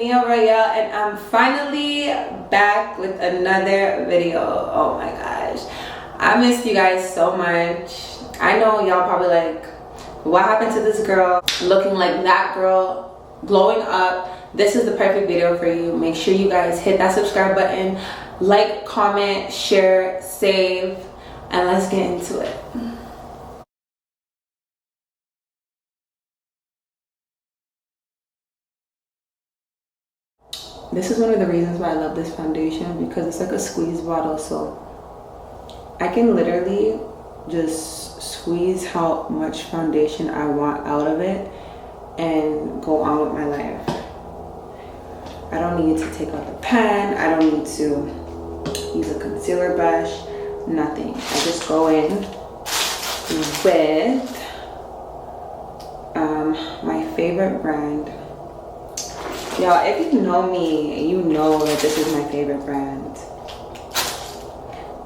Nia Royale, and I'm finally back with another video. Oh my gosh, I missed you guys so much. I know y'all probably like, what happened to this girl looking like that girl, glowing up? This is the perfect video for you. Make sure you guys hit that subscribe button, like, comment, share, save, and let's get into it. This is one of the reasons why I love this foundation, because it's like a squeeze bottle, so I can literally just squeeze how much foundation I want out of it and go on with my life. I don't need to take out the pen, I don't need to use a concealer brush, nothing. I just go in with my favorite brand. Y'all, if you know me, you know that this is my favorite brand.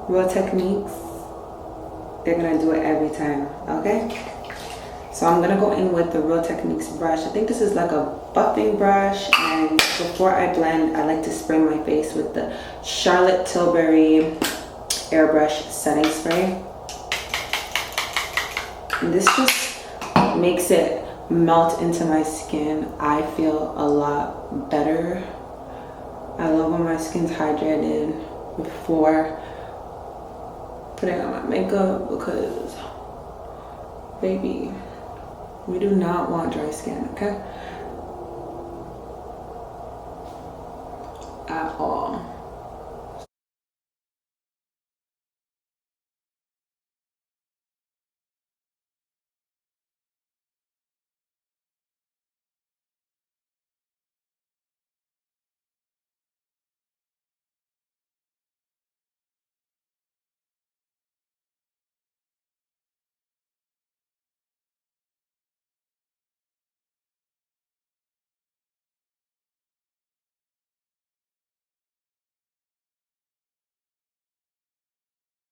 Real Techniques. They're gonna do it every time, okay? So I'm gonna go in with the Real Techniques brush. I think this is like a buffing brush, and before I blend, I like to spray my face with the Charlotte Tilbury Airbrush Setting Spray. And this just makes it melt into my skin. I feel a lot better. I love when my skin's hydrated before putting on my makeup, because baby, we do not want dry skin, okay? At all.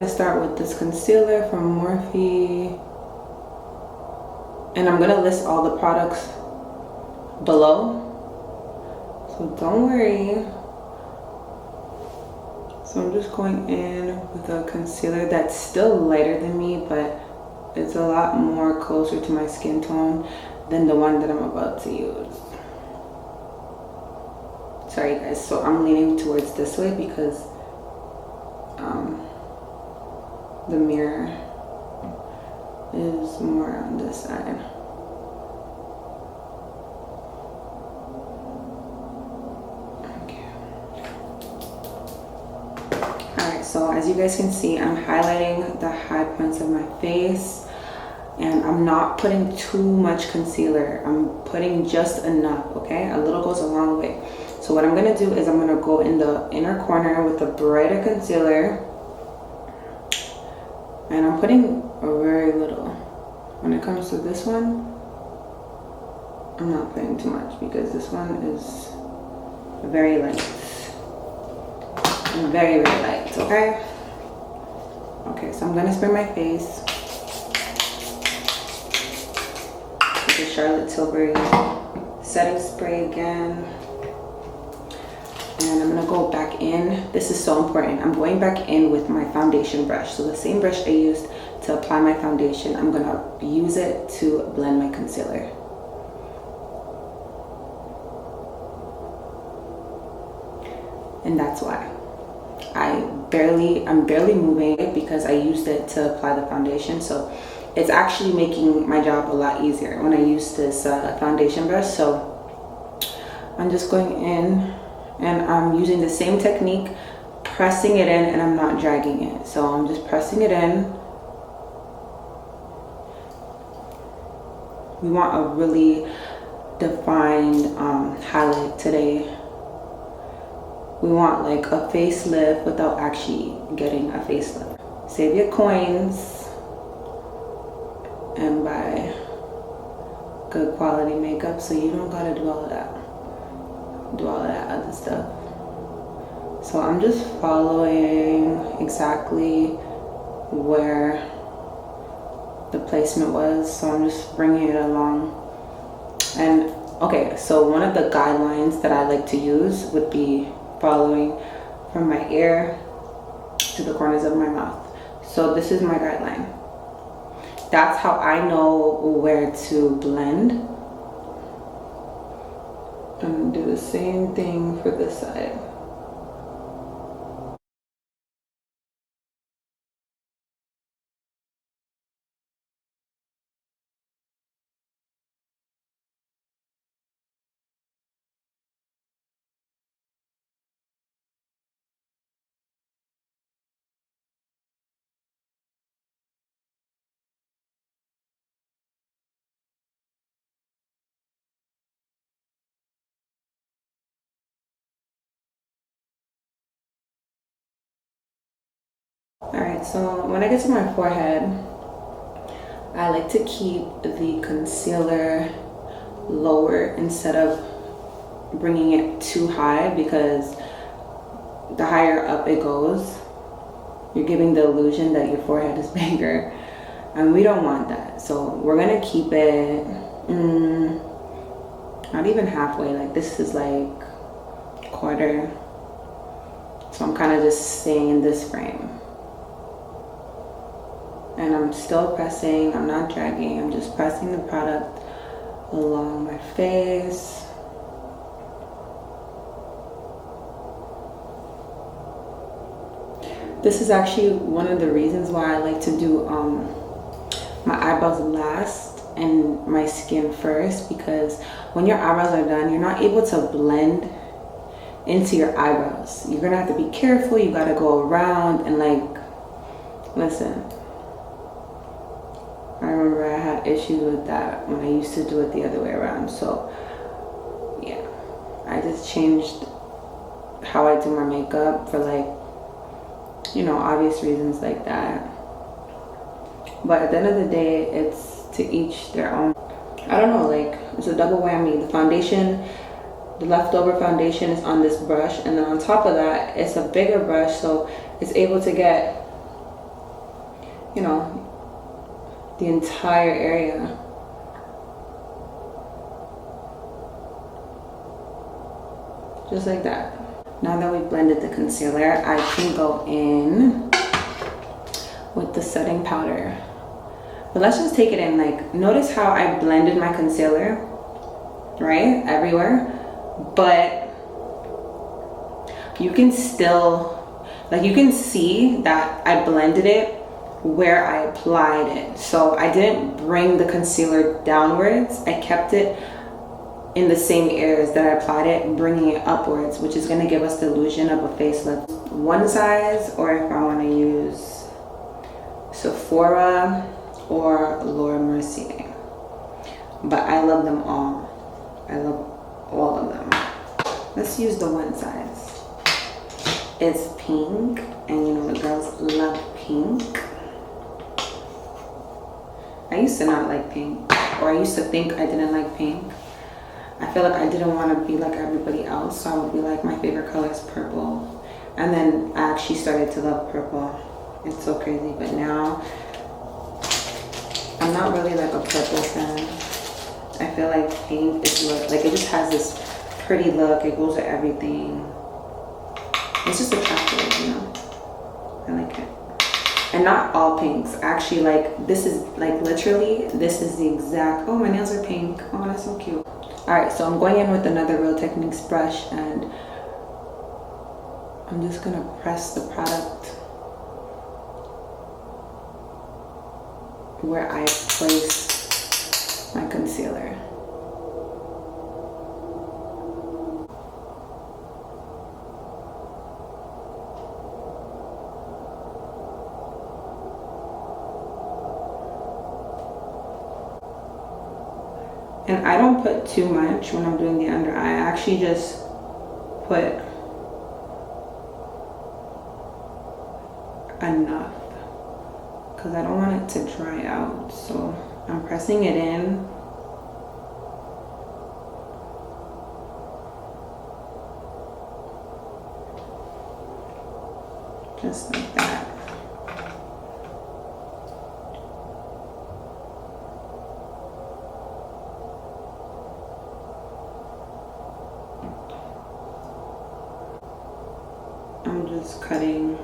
I start with this concealer from Morphe, and I'm gonna list all the products below, so don't worry. So I'm just going in with a concealer that's still lighter than me, but it's a lot more closer to my skin tone than the one that I'm about to use. Sorry guys, so I'm leaning towards this way because the mirror is more on this side. Okay. Alright, so as you guys can see, I'm highlighting the high points of my face, and I'm not putting too much concealer. I'm putting just enough, okay? A little goes a long way. So what I'm gonna do is I'm gonna go in the inner corner with a brighter concealer, and I'm putting a very little. When it comes to this one, I'm not putting too much because this one is very light. Very, very light, okay? Okay, so I'm gonna spray my face with the Charlotte Tilbury setting spray again. And I'm gonna go back in. This is so important. I'm going back in with my foundation brush. So the same brush I used to apply my foundation, I'm gonna use it to blend my concealer. And that's why I'm barely moving it, because I used it to apply the foundation. So it's actually making my job a lot easier when I use this foundation brush. So I'm just going in, and I'm using the same technique, pressing it in, and I'm not dragging it. So I'm just pressing it in. We want a really defined highlight today. We want like a facelift without actually getting a facelift. Save your coins and buy good quality makeup, so you don't gotta do all of that. Do all of that other stuff. So I'm just following exactly where the placement was, so I'm just bringing it along. And Okay, so one of the guidelines that I like to use would be following from my ear to the corners of my mouth. So this is my guideline. That's how I know where to blend. I'm gonna do the same thing for this side. Alright, so when I get to my forehead, I like to keep the concealer lower instead of bringing it too high, because the higher up it goes, you're giving the illusion that your forehead is bigger, and we don't want that. So we're gonna keep it not even halfway, like this is like quarter. So I'm kind of just staying in this frame. And I'm still pressing, I'm not dragging, I'm just pressing the product along my face. This is actually one of the reasons why I like to do my eyebrows last and my skin first, because when your eyebrows are done, you're not able to blend into your eyebrows. You're gonna have to be careful, you gotta go around and like, listen, I remember I had issues with that when I used to do it the other way around. So yeah, I just changed how I do my makeup for like, you know, obvious reasons like that. But at the end of the day, it's to each their own. I don't know, like it's a double whammy. The foundation, the leftover foundation is on this brush, and then on top of that, it's a bigger brush, so it's able to get, you know, the entire area. Just like that. Now that we've blended the concealer, I can go in with the setting powder. But let's just take it in. Like, notice how I blended my concealer, right? Everywhere. But you can still, like, you can see that I blended it where I applied it. So I didn't bring the concealer downwards. I kept it in the same areas that I applied it, bringing it upwards, which is gonna give us the illusion of a facelift. One size, or if I wanna use Sephora or Laura Mercier. But I love them all. I love all of them. Let's use the one size. It's pink, and you know the girls love pink. I used to not like pink, or I used to think I didn't like pink. I feel like I didn't want to be like everybody else, so I would be like, my favorite color is purple. And then I actually started to love purple. It's so crazy, but now I'm not really like a purple fan. I feel like pink is like it just has this pretty look. It goes with everything. It's just attractive, you know. I like it. And not all pinks. Actually, like this is like literally, this is the exact, oh, my nails are pink. Oh, that's so cute. All right, so I'm going in with another Real Techniques brush, and I'm just gonna press the product where I place my concealer. And I don't put too much when I'm doing the under eye. I actually just put enough because I don't want it to dry out. So I'm pressing it in. Just like that. I'm just cutting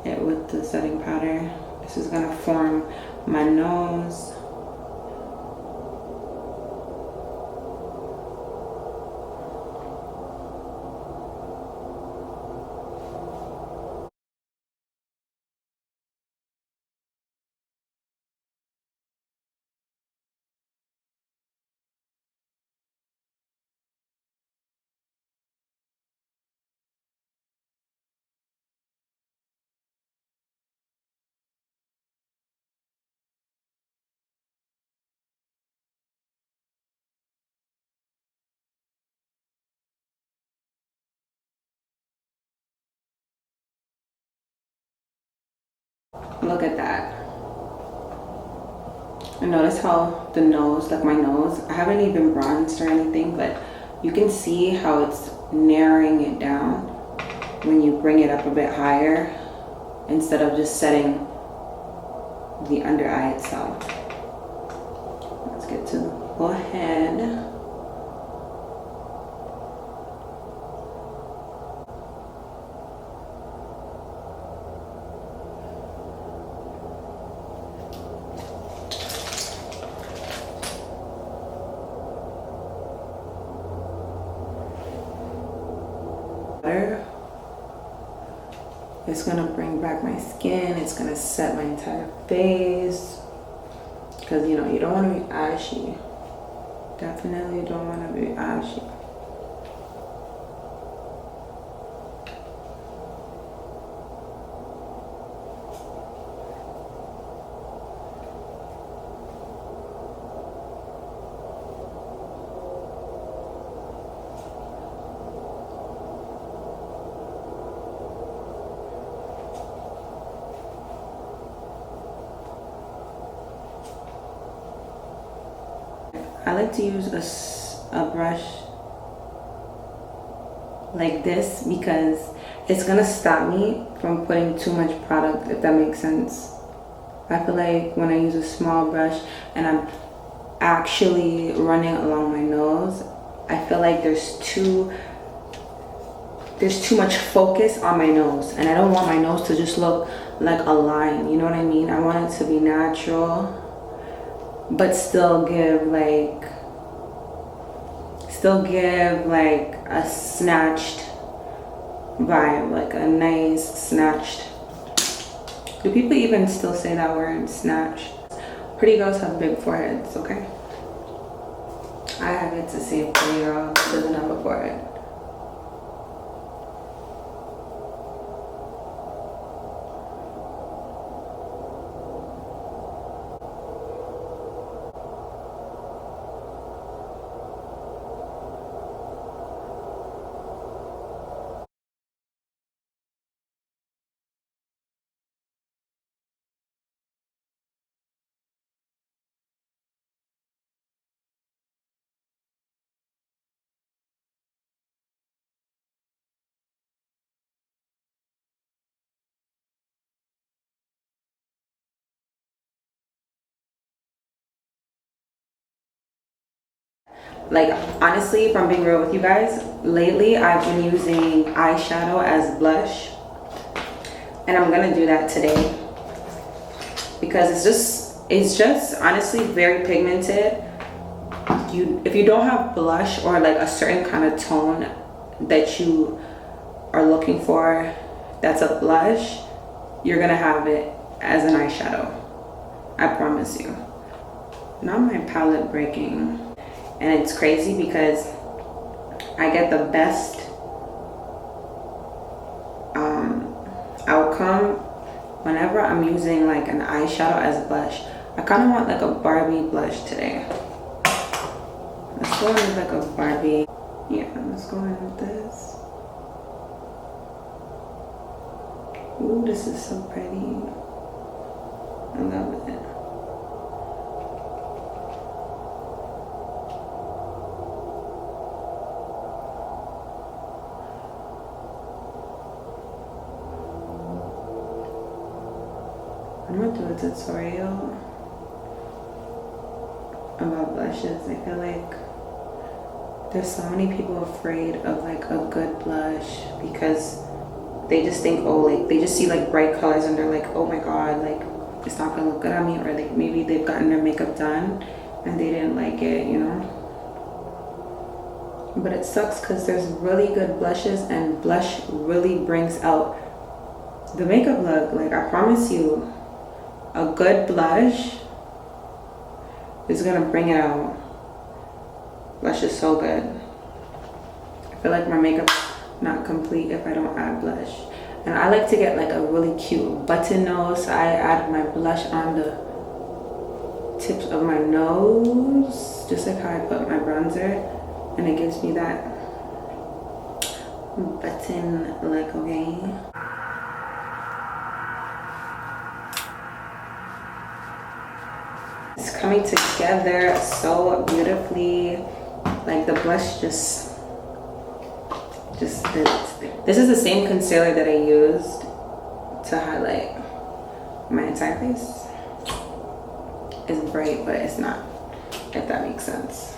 it with the setting powder. This is gonna form my nose. Look at that. And notice how the nose, like my nose, I haven't even bronzed or anything, but you can see how it's narrowing it down when you bring it up a bit higher instead of just setting the under eye itself. Let's get to the forehead. It's gonna bring back my skin. It's gonna set my entire face. Because, you know, you don't want to be ashy. Definitely don't want to be ashy. I like to use a brush like this because it's gonna stop me from putting too much product, if that makes sense. I feel like when I use a small brush and I'm actually running along my nose, I feel like there's too much focus on my nose, and I don't want my nose to just look like a line, you know what I mean? I want it to be natural, but still give like a snatched vibe, like a nice snatched. Do people even still say that word, snatched? Pretty girls have big foreheads, okay? I have yet to see a pretty girl who doesn't have a forehead. Like, honestly, if I'm being real with you guys, lately I've been using eyeshadow as blush, and I'm gonna do that today because it's just honestly very pigmented. If you don't have blush or like a certain kind of tone that you are looking for that's a blush, you're gonna have it as an eyeshadow, I promise you. Not my palette breaking. And it's crazy because I get the best outcome whenever I'm using like an eyeshadow as a blush. I kind of want like a Barbie blush today. Let's go in with like a Barbie. Yeah, let's go in with this. Ooh, this is so pretty. I love it. I'm gonna do a tutorial about blushes. I feel like There's so many people afraid of like a good blush because they just think, oh, like they just see like bright colors and they're like, oh my god, like it's not gonna look good on me, or like maybe they've gotten their makeup done and they didn't like it, you know. But it sucks because there's really good blushes, and blush really brings out the makeup look. Like I promise you, a good blush is gonna bring it out. Blush is so good. I feel like my makeup's not complete if I don't add blush. And I like to get like a really cute button nose, so I add my blush on the tips of my nose, just like how I put my bronzer, and it gives me that button look, okay? It's coming together so beautifully. Like the blush just did its thing. This is the same concealer that I used to highlight my entire face. It's bright, but it's not, if that makes sense.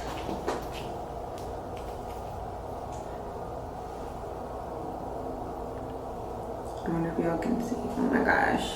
I wonder if y'all can see. Oh my gosh.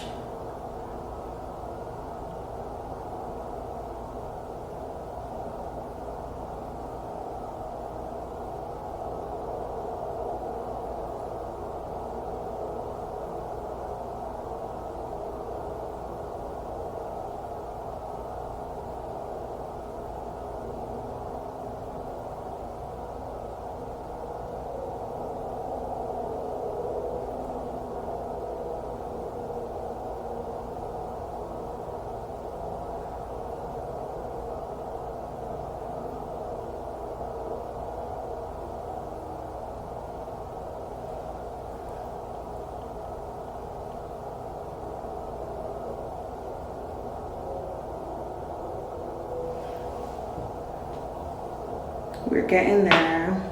We're getting there.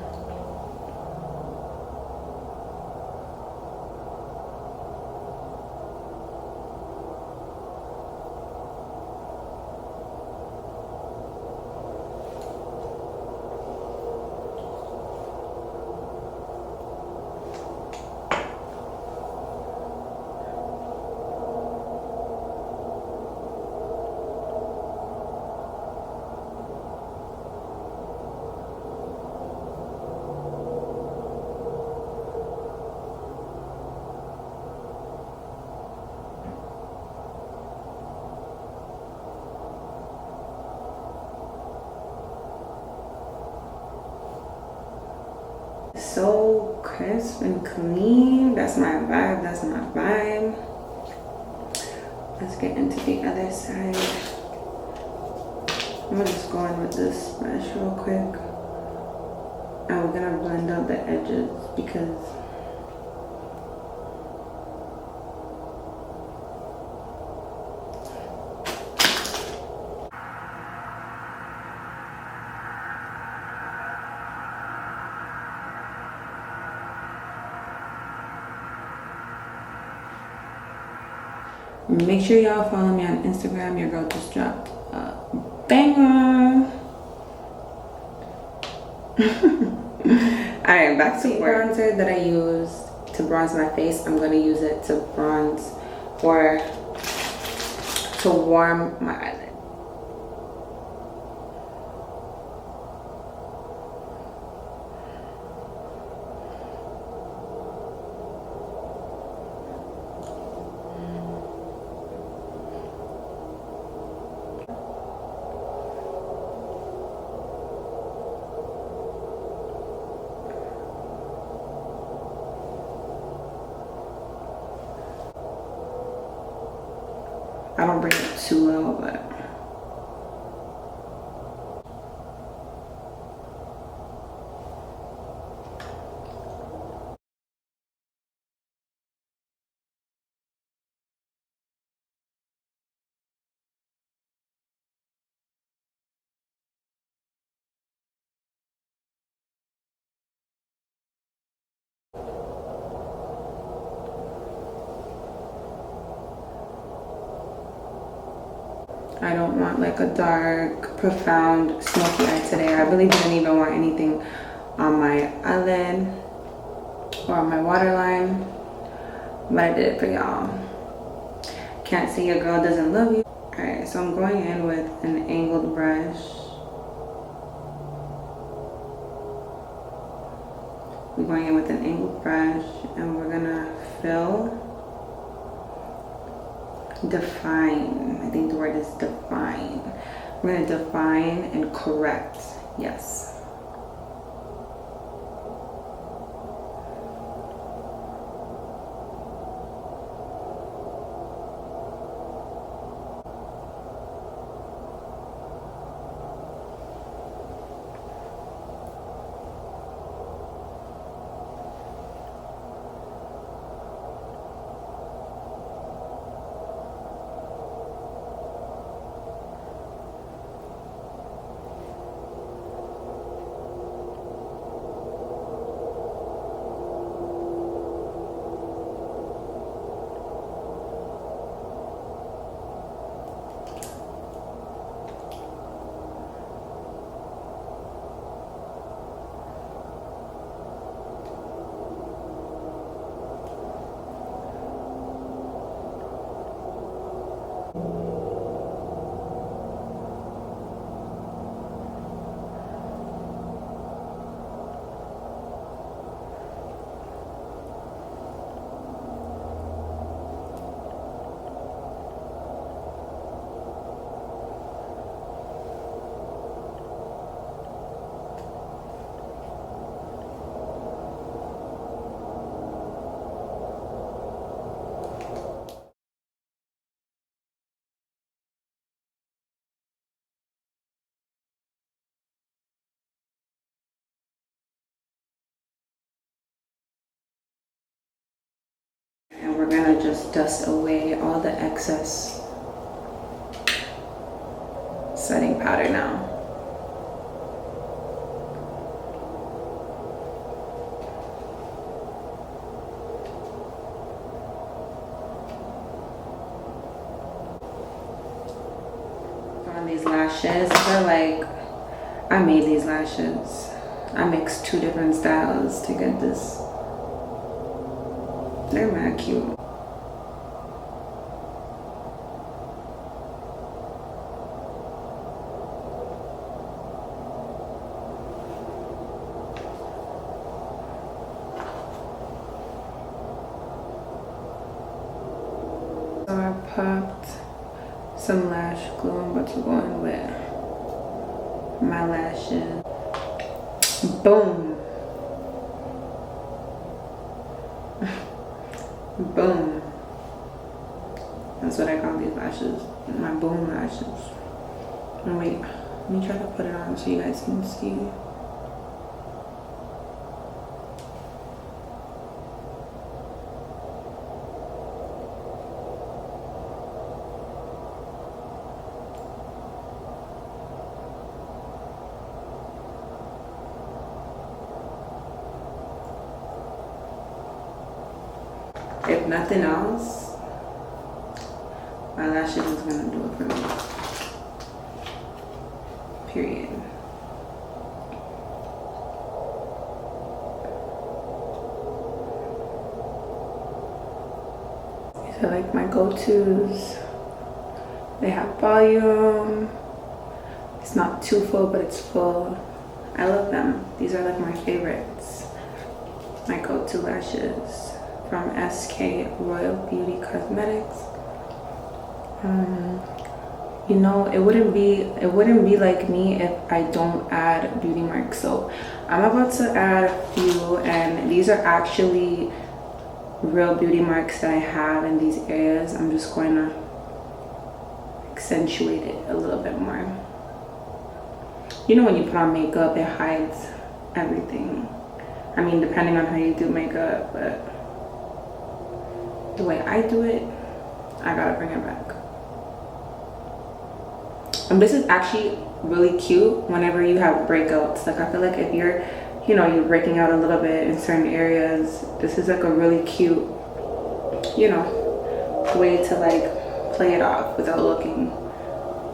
So crisp and clean. That's my vibe. That's my vibe. Let's get into the other side. I'm gonna just go in with this brush real quick. And we're gonna blend out the edges because make sure y'all follow me on Instagram. Your girl just dropped a banger. Alright, back to bronzer that I used to bronze my face. I'm gonna use it to bronze or to warm my eyelid. I don't bring it too low, but I don't want like a dark, profound, smoky eye today. I really didn't even want anything on my eyelid or on my waterline, but I did it for y'all. Can't say your girl doesn't love you. All right, so I'm going in with an angled brush. We're going in with an angled brush and we're gonna fill, define. I think the word is define. We're gonna define and correct. Yes. And we're gonna just dust away all the excess setting powder now. On these lashes, they're like, I made these lashes. I mixed 2 different styles to get this. They're mad cute. So I popped some lash glue. I'm about to go in with my lashes. Boom. Boom. That's what I call these lashes. My boom lashes. Oh wait, let me try to put it on so you guys can see. If nothing else, my lashes is gonna do it for me. Period. These are like my go-tos. They have volume. It's not too full, but it's full. I love them. These are like my favorites. My go-to lashes from SK Royal Beauty Cosmetics. You know, it wouldn't be like me if I don't add beauty marks. So I'm about to add a few, and these are actually real beauty marks that I have in these areas. I'm just going to accentuate it a little bit more. You know, when you put on makeup, it hides everything. I mean, depending on how you do makeup, but the way I do it, I gotta bring it back. And this is actually really cute whenever you have breakouts. Like, I feel like if you're, you know, you're breaking out a little bit in certain areas, this is like a really cute, you know, way to like play it off without looking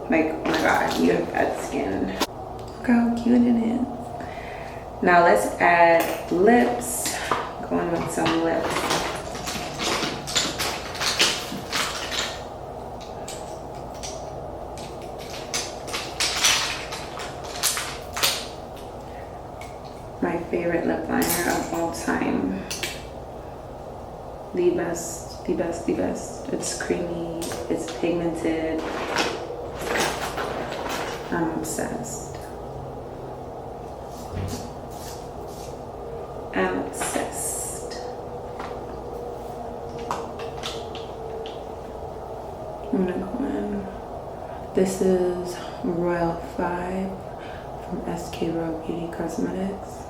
Like, oh my god, you have bad skin. Look how cute it is. Now let's add lips. Going with some lips. My favorite lip liner of all time. The best, the best, the best. It's creamy, it's pigmented. I'm obsessed. I'm obsessed. I'm gonna go in. This is Royal 5 from SK Royal Beauty Cosmetics.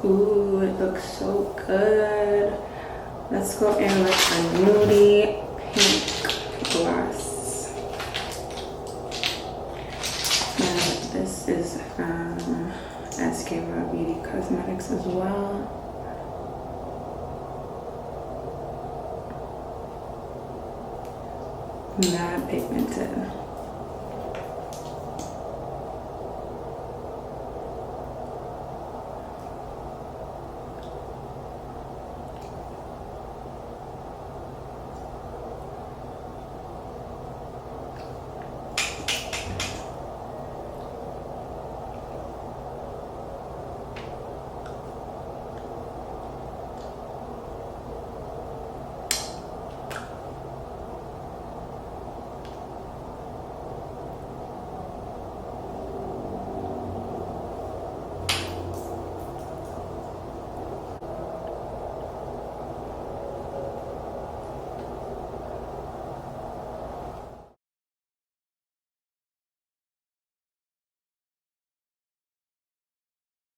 Ooh, it looks so good. Let's go in with a nudie pink gloss. And this is from SK Raw Beauty Cosmetics as well. Not pigmented.